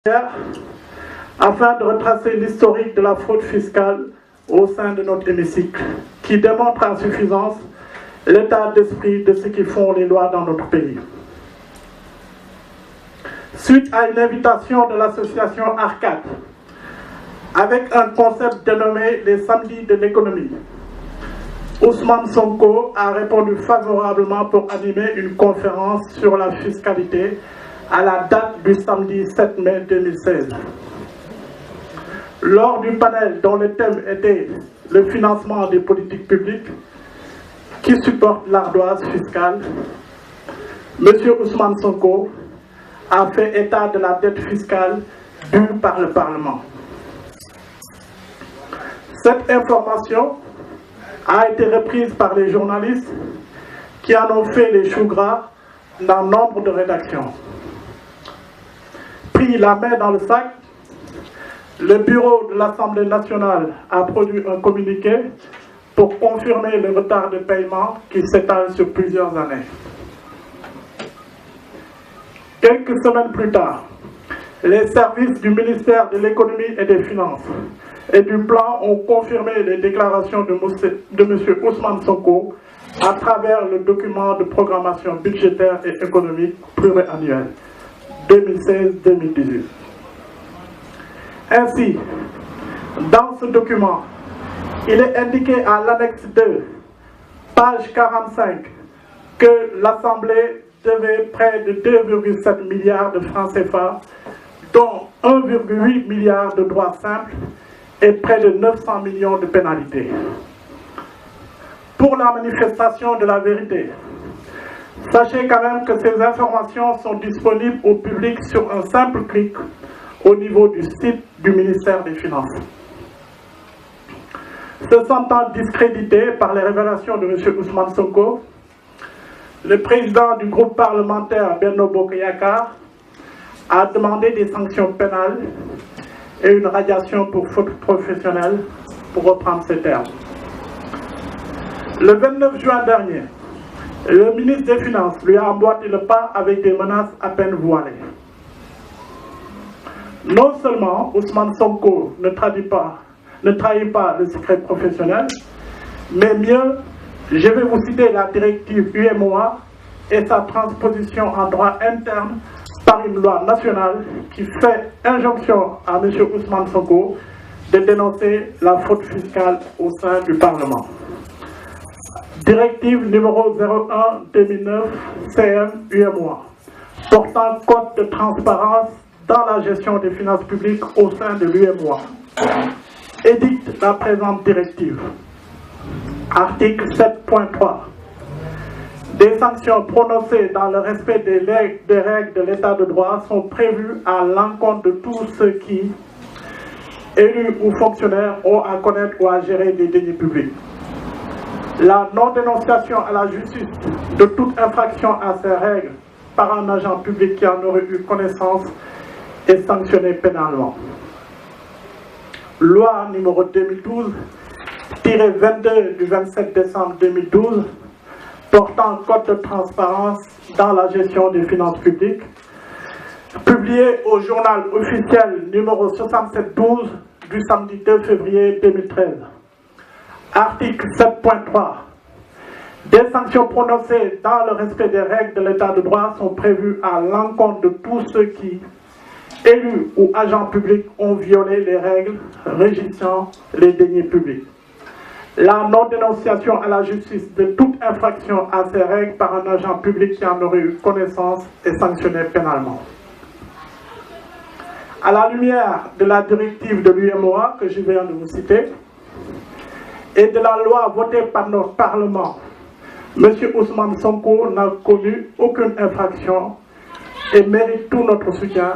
afin de retracer l'historique de la fraude fiscale au sein de notre hémicycle, qui démontre à suffisance l'état d'esprit de ceux qui font les lois dans notre pays. Suite à une invitation de l'association Arcade, avec un concept dénommé les samedis de l'économie, Ousmane Sonko a répondu favorablement pour animer une conférence sur la fiscalité à la date du samedi 7 mai 2016. Lors du panel dont le thème était le financement des politiques publiques qui supportent l'ardoise fiscale, M. Ousmane Sonko a fait état de la dette fiscale due par le Parlement. Cette information a été reprise par les journalistes qui en ont fait les choux gras dans nombre de rédactions. Pris la main dans le sac, le bureau de l'Assemblée nationale a produit un communiqué pour confirmer le retard de paiement qui s'étale sur plusieurs années. Quelques semaines plus tard, les services du ministère de l'Économie et des Finances et du Plan ont confirmé les déclarations de M. Ousmane Sonko à travers le document de programmation budgétaire et économique pluriannuel 2016-2018. Ainsi, dans ce document, il est indiqué à l'annexe 2, page 45, que l'Assemblée devait près de 2,7 milliards de francs CFA, dont 1,8 milliard de droits simples et près de 900 millions de pénalités. Pour la manifestation de la vérité, sachez quand même que ces informations sont disponibles au public sur un simple clic au niveau du site du ministère des Finances. Se sentant discrédité par les révélations de M. Ousmane Sonko, le président du groupe parlementaire Benno Bokk Yakaar a demandé des sanctions pénales et une radiation pour faute professionnelle, pour reprendre ces termes. Le 29 juin dernier, le ministre des Finances lui a emboîté le pas avec des menaces à peine voilées. Non seulement Ousmane Sonko ne trahit pas le secret professionnel, mais mieux, je vais vous citer la directive UEMOA et sa transposition en droit interne par une loi nationale qui fait injonction à M. Ousmane Sonko de dénoncer la fraude fiscale au sein du Parlement. Directive numéro 01-2009 CM UEMOA, portant code de transparence dans la gestion des finances publiques au sein de l'UEMOA, édicte la présente directive. Article 7.3. Des sanctions prononcées dans le respect des règles de l'état de droit sont prévues à l'encontre de tous ceux qui, élus ou fonctionnaires, ont à connaître ou à gérer des deniers publics. La non-dénonciation à la justice de toute infraction à ces règles par un agent public qui en aurait eu connaissance est sanctionnée pénalement. Loi numéro 2012-22 du 27 décembre 2012 portant code de transparence dans la gestion des finances publiques, publié au journal officiel numéro 67-12 du samedi 2 février 2013. Article 7.3. Des sanctions prononcées dans le respect des règles de l'état de droit sont prévues à l'encontre de tous ceux qui, élus ou agents publics, ont violé les règles régissant les deniers publics. La non-dénonciation à la justice de toute infraction à ces règles par un agent public qui en aurait eu connaissance est sanctionnée pénalement. À la lumière de la directive de l'UEMOA que je viens de vous citer et de la loi votée par notre Parlement, M. Ousmane Sonko n'a connu aucune infraction et mérite tout notre soutien,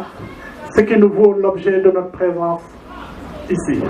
ce qui nous vaut l'objet de notre présence ici.